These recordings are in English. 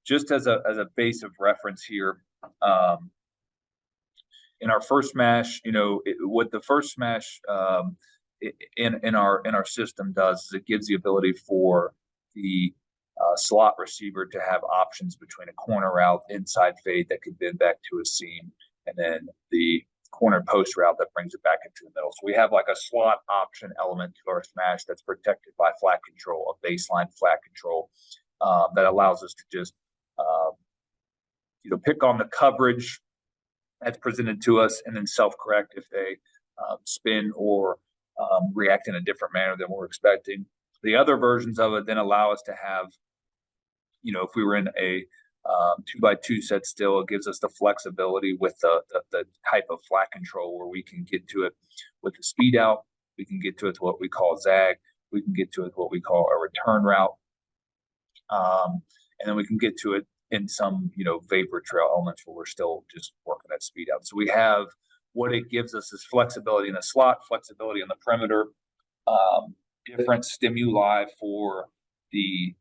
just as a base of reference here, um, in our first smash, what the first smash in our system does is it gives the ability for the slot receiver to have options between a corner route, inside fade that could bend back to a seam, and then the corner post route that brings it back into the middle. So we have like a slot option element to our smash that's protected by flat control, a baseline flat control that allows us to just pick on the coverage that's presented to us and then self-correct if they spin or react in a different manner than we're expecting. The other versions of it then allow us to have, if we were in a 2x2 set still, it gives us the flexibility with the type of flat control where we can get to it with the speed out. We can get to it with what we call zag. We can get to it with what we call a return route. And then we can get to it in some, vapor trail elements where we're still just working that speed out. So we have what it gives us is flexibility in the slot, flexibility on the perimeter, different stimuli for the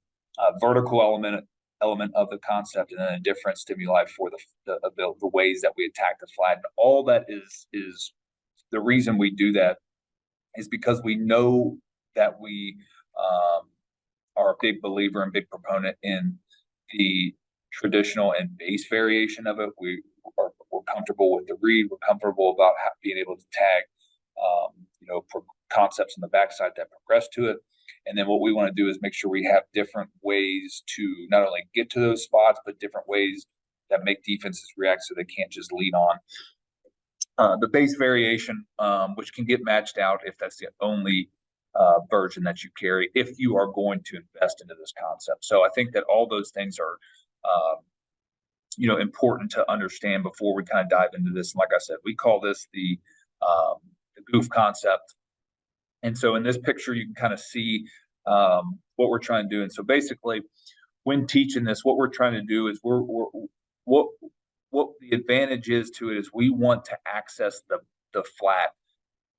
vertical element of the concept, and then a different stimuli for the ways that we attack the flat. And all that is the reason we do that is because we know that we are a big believer and big proponent in the traditional and base variation of it. We're comfortable with the read. We're comfortable about being able to tag, concepts on the backside that progress to it. And then what we want to do is make sure we have different ways to not only get to those spots, but different ways that make defenses react so they can't just lean on the base variation, which can get matched out if that's the only version that you carry, if you are going to invest into this concept. So I think that all those things are important to understand before we kind of dive into this. And like I said, we call this the Goof concept. And so in this picture, you can kind of see what we're trying to do. And so basically, when teaching this, what we're trying to do is what the advantage is to it is we want to access the flat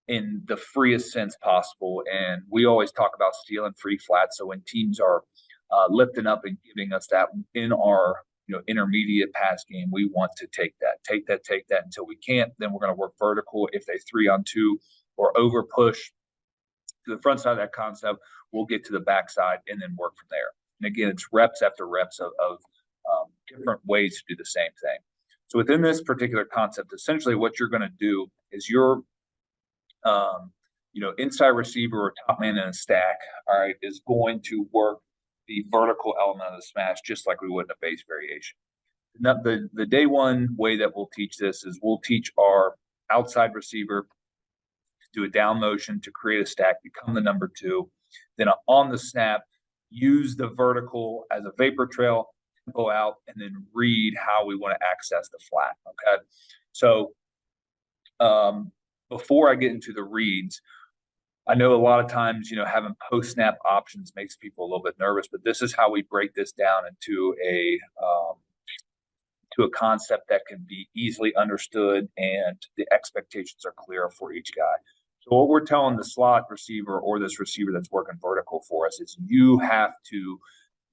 in the freest sense possible. And we always talk about stealing free flats. So when teams are lifting up and giving us that in our intermediate pass game, we want to take that until we can't. Then we're going to work vertical. If they 3-on-2 or over push to the front side of that concept, we'll get to the backside and then work from there. And again, it's reps after reps of different ways to do the same thing. So within this particular concept, essentially what you're going to do is your inside receiver or top man in a stack, all right, is going to work the vertical element of the smash just like we would in a base variation. Now, the day one way that we'll teach this is we'll teach our outside receiver to do a down motion to create a stack, become the number 2. Then on the snap, use the vertical as a vapor trail, go out, and then read how we want to access the flat. Okay. So before I get into the reads, I know a lot of times, having post-snap options makes people a little bit nervous, but this is how we break this down into a concept that can be easily understood and the expectations are clear for each guy. So what we're telling the slot receiver or this receiver that's working vertical for us is you have to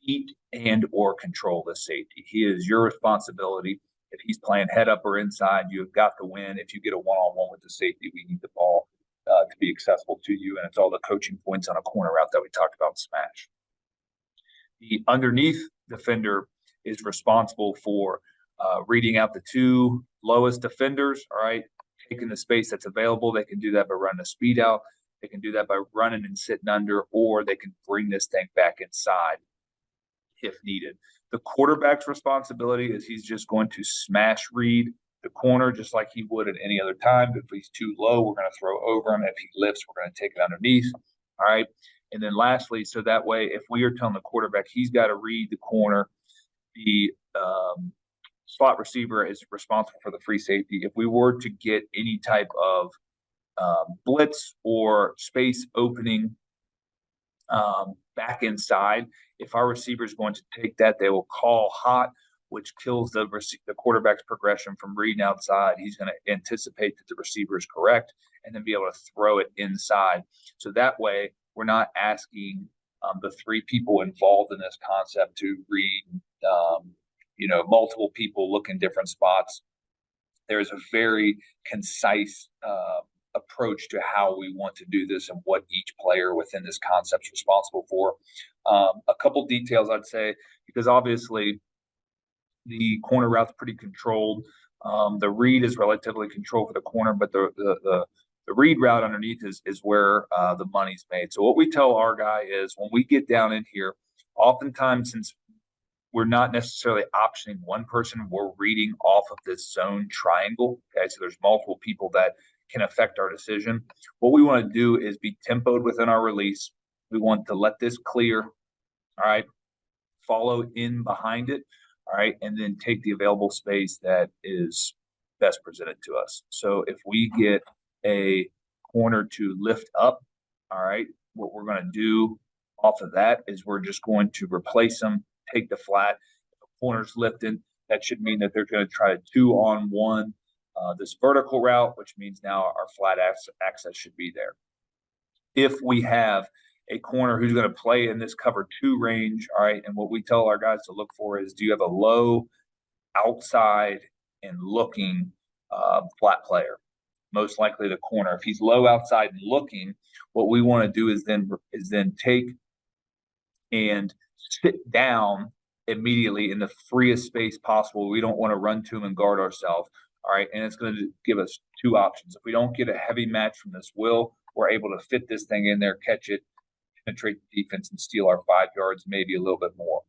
eat and or control the safety. He is your responsibility. If he's playing head up or inside, you've got the win. If you get a one-on-one with the safety, we need the ball to be accessible to you. And it's all the coaching points on a corner route that we talked about in smash. The underneath defender is responsible for reading out the 2 lowest defenders, all right, taking the space that's available. They can do that by running a speed out. They can do that by running and sitting under, or they can bring this thing back inside if needed. The quarterback's responsibility is he's just going to smash read the corner just like he would at any other time. If he's too low, we're going to throw over him. If he lifts, we're going to take it underneath. All right. And then lastly, so that way, if we are telling the quarterback he's got to read the corner, the slot receiver is responsible for the free safety. If we were to get any type of blitz or space opening back inside, if our receiver is going to take that, they will call hot, which kills the quarterback's progression from reading outside. He's going to anticipate that the receiver is correct and then be able to throw it inside. So that way, we're not asking the 3 people involved in this concept to read multiple people look in different spots. There's a very concise approach to how we want to do this and what each player within this concept is responsible for. A couple details I'd say, because obviously the corner route's pretty controlled. The read is relatively controlled for the corner, but the read route underneath is where the money's made. So what we tell our guy is when we get down in here, oftentimes since we're not necessarily optioning one person, we're reading off of this zone triangle. Okay, so there's multiple people that can affect our decision. What we want to do is be tempoed within our release. We want to let this clear, all right, follow in behind it, all right, and then take the available space that is best presented to us. So if we get a corner to lift up, all right, what we're going to do off of that is we're just going to replace them, take the flat. If the corner's lifting, that should mean that they're going to try a 2-on-1 this vertical route, which means now our flat access should be there. If we have a corner who's going to play in this cover 2 range, all right, and what we tell our guys to look for is, do you have a low outside and looking flat player? Most likely the corner. If he's low outside and looking, what we want to do is then take and sit down immediately in the freest space possible. We don't want to run to him and guard ourselves. All right. And it's going to give us 2 options. If we don't get a heavy match from this will, we're able to fit this thing in there, catch it, penetrate the defense, and steal our 5 yards, maybe a little bit more.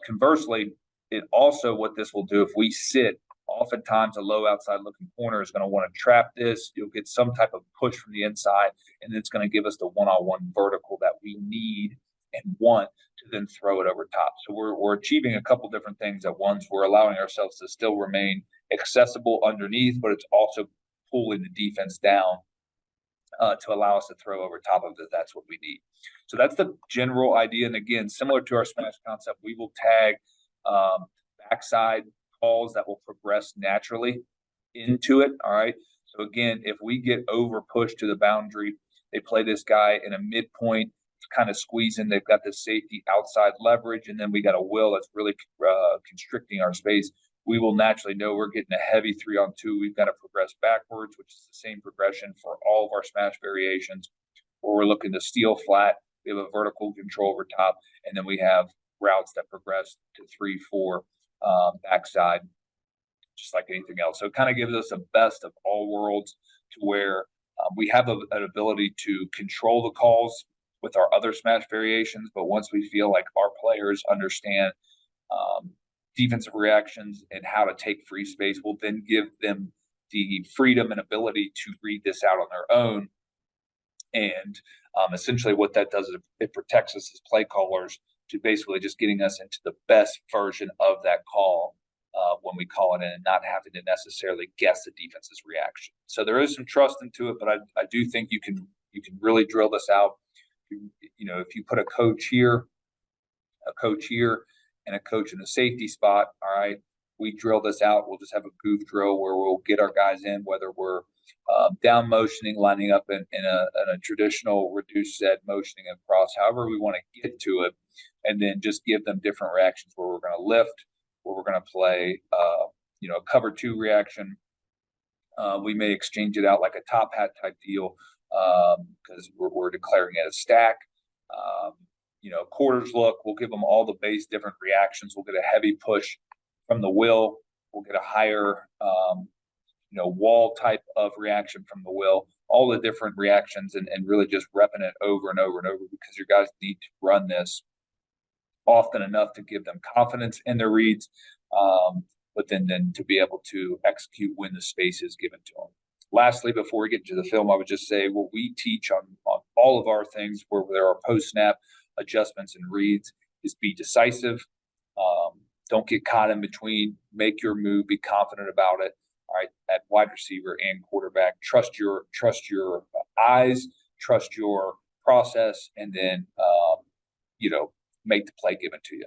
Conversely, it also, what this will do, if we sit, oftentimes a low outside looking corner is going to want to trap this. You'll get some type of push from the inside, and it's going to give us the 1-on-1 vertical that we need and want to then throw it over top. So we're achieving a couple different things at once. We're allowing ourselves to still remain accessible underneath, but it's also pulling the defense down to allow us to throw over top of it. That's what we need. So that's the general idea. And again, similar to our smash concept, we will tag backside calls that will progress naturally into it. All right. So again, if we get over pushed to the boundary, they play this guy in a midpoint, kind of squeezing. They've got the safety outside leverage, and then we got a will that's really constricting our space. We will naturally know we're getting a heavy 3-on-2. We've got to progress backwards, which is the same progression for all of our smash variations, where we're looking to steal flat. We have a vertical control over top, and then we have routes that progress to 3-4 backside, just like anything else. So it kind of gives us a best of all worlds, to where we have an ability to control the calls with our other smash variations, but once we feel like our players understand defensive reactions and how to take free space, we'll then give them the freedom and ability to read this out on their own. And essentially what that does is it protects us as play callers to basically just getting us into the best version of that call when we call it in, and not having to necessarily guess the defense's reaction. So there is some trust into it, but I do think you can really drill this out. If you put a coach here, and a coach in the safety spot, all right, we drill this out. We'll just have a goof drill where we'll get our guys in, whether we're down motioning, lining up in a traditional reduced set, motioning across, however we want to get to it, and then just give them different reactions where we're going to lift, where we're going to play, a cover 2 reaction. We may exchange it out like a top hat type deal, because we're declaring it a stack. Quarters look, we'll give them all the base different reactions. We'll get a heavy push from the will. We'll get a higher, wall type of reaction from the will, all the different reactions, and really just repping it over and over and over, because your guys need to run this often enough to give them confidence in their reads, but then to be able to execute when the space is given to them. Lastly, before we get to the film, I would just say what we teach on all of our things where there are post-snap adjustments and reads is be decisive. Don't get caught in between. Make your move. Be confident about it. All right, at wide receiver and quarterback, trust your eyes, trust your process, and then make the play given to you.